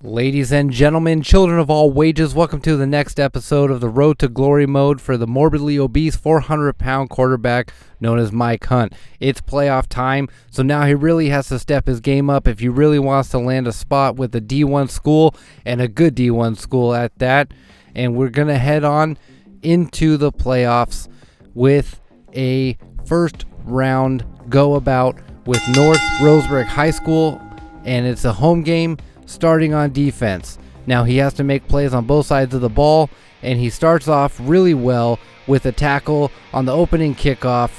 Ladies and gentlemen, children of all wages, welcome to the next episode of the Road to Glory mode for the morbidly obese 400-pound quarterback known as Mike Hunt. It's playoff time, so now he really has to step his game up if he really wants to land a spot with a D1 school, and a good D1 school at that. And we're going to head on into the playoffs with a first round go about with North Roseburg High School, and it's a home game starting on defense. Now he has to make plays on both sides of the ball, and he starts off really well with a tackle on the opening kickoff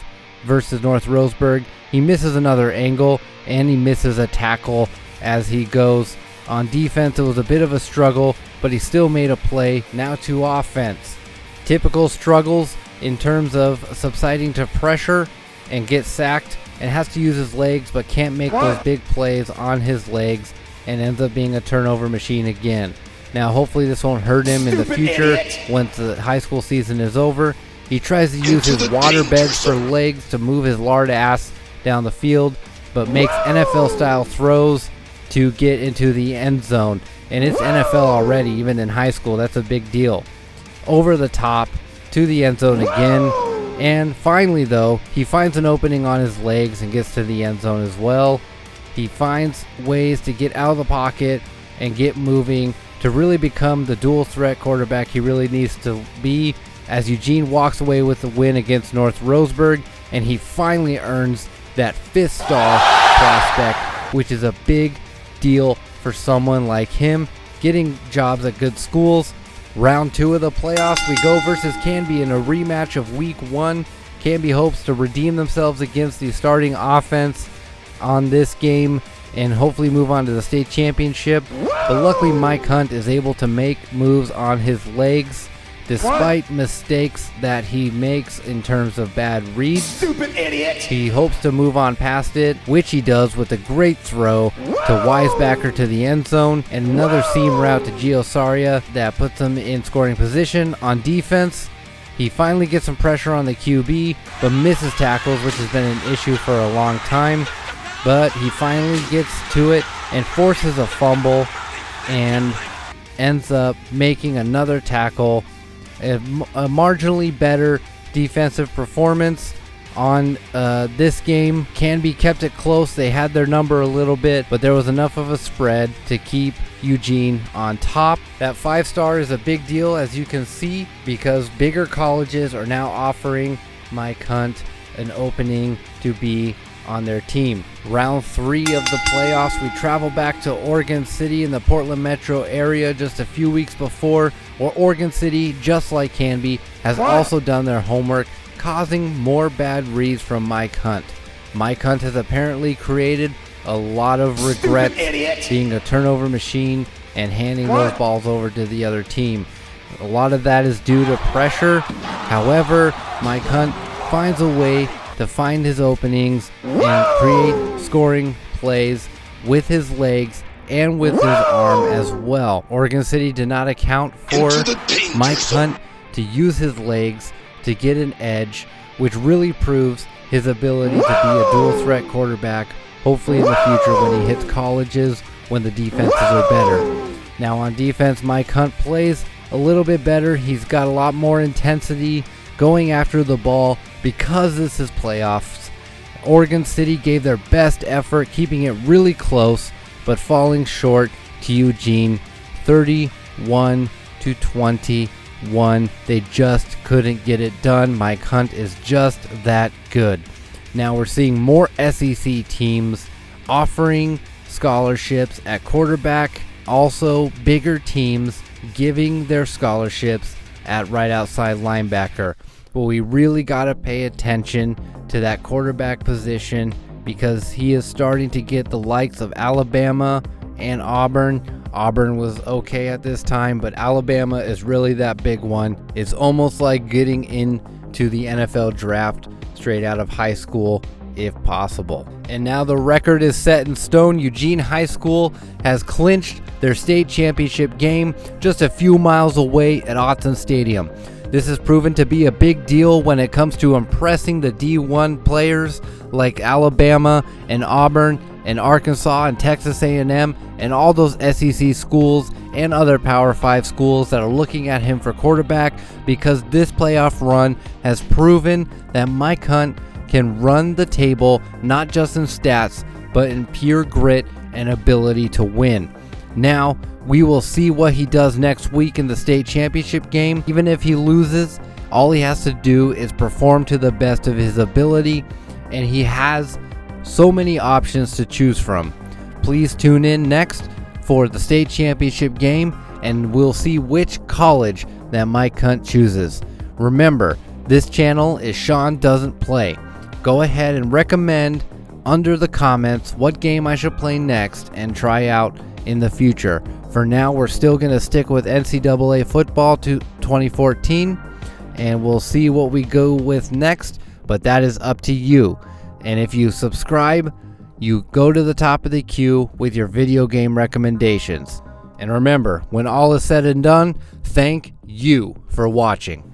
versus North Roseburg. He misses another angle, and he misses a tackle as he goes on defense. It was a bit of a struggle, but he still made a play. Now to offense. Typical struggles in terms of subsiding to pressure and get sacked, and has to use his legs but can't make those big plays on his legs, and ends up being a turnover machine again. Now hopefully this won't hurt him in the future once the high school season is over. He tries to use his water beds for legs to move his lard ass down the field, but makes NFL style throws to get into the end zone. And it's NFL already, even in high school. That's a big deal. Over the top to the end zone again. And finally though, he finds an opening on his legs and gets to the end zone as well. He finds ways to get out of the pocket and get moving to really become the dual threat quarterback he really needs to be, as Eugene walks away with the win against North Roseburg, and he finally earns that 5th star prospect, which is a big deal for someone like him, getting jobs at good schools. Round 2 of the playoffs, we go versus Canby in a rematch of week 1. Canby hopes to redeem themselves against the starting offense on this game and hopefully move on to the state championship, but luckily Mike Hunt is able to make moves on his legs despite mistakes that he makes in terms of bad reads. Stupid idiot! He hopes to move on past it, which he does with a great throw to Weisbacker to the end zone, and another seam route to Gio Saria that puts him in scoring position. On defense, he finally gets some pressure on the QB, but misses tackles, which has been an issue for a long time. But he finally gets to it and forces a fumble and ends up making another tackle. A marginally better defensive performance on this game. Canby kept it close. They had their number a little bit, but there was enough of a spread to keep Eugene on top. That 5-star is a big deal, as you can see, because bigger colleges are now offering Mike Hunt an opening to be on their team. Round 3 of the playoffs, we travel back to Oregon City in the Portland metro area just a few weeks before, where Oregon City, just like Canby, has also done their homework, causing more bad reads from Mike Hunt. Mike Hunt has apparently created a lot of regrets being a turnover machine and handing those balls over to the other team. A lot of that is due to pressure. However, Mike Hunt finds a way to find his openings and create scoring plays with his legs and with his arm as well. Oregon City did not account for Mike Hunt to use his legs to get an edge, which really proves his ability to be a dual threat quarterback, hopefully in the future when he hits colleges, when the defenses are better. Now on defense, Mike Hunt plays a little bit better. He's got a lot more intensity going after the ball because this is playoffs. Oregon City gave their best effort, keeping it really close, but falling short to Eugene 31-21. They just couldn't get it done. Mike Hunt is just that good. Now we're seeing more SEC teams offering scholarships at quarterback, also bigger teams giving their scholarships at right outside linebacker. But we really got to pay attention to that quarterback position, because he is starting to get the likes of Alabama and Auburn. Auburn was okay at this time, but Alabama is really that big one. It's almost like getting into the NFL draft straight out of high school, if possible. And now the record is set in stone. Eugene High School has clinched their state championship game just a few miles away at Autzen Stadium. This has proven to be a big deal when it comes to impressing the D1 players like Alabama and Auburn, and Arkansas and Texas A&M and all those SEC schools and other Power 5 schools that are looking at him for quarterback, because this playoff run has proven that Mike Hunt can run the table, not just in stats, but in pure grit and ability to win. Now, we will see what he does next week in the state championship game. Even if he loses, all he has to do is perform to the best of his ability, and he has so many options to choose from. Please tune in next for the state championship game, and we'll see which college that Mike Hunt chooses. Remember, this channel is Sean Doesn't Play. Go ahead and recommend under the comments what game I should play next and try out in the future. For now, we're still going to stick with NCAA Football to 2014, and we'll see what we go with next, but that is up to you. And if you subscribe, you go to the top of the queue with your video game recommendations. And remember, when all is said and done, thank you for watching.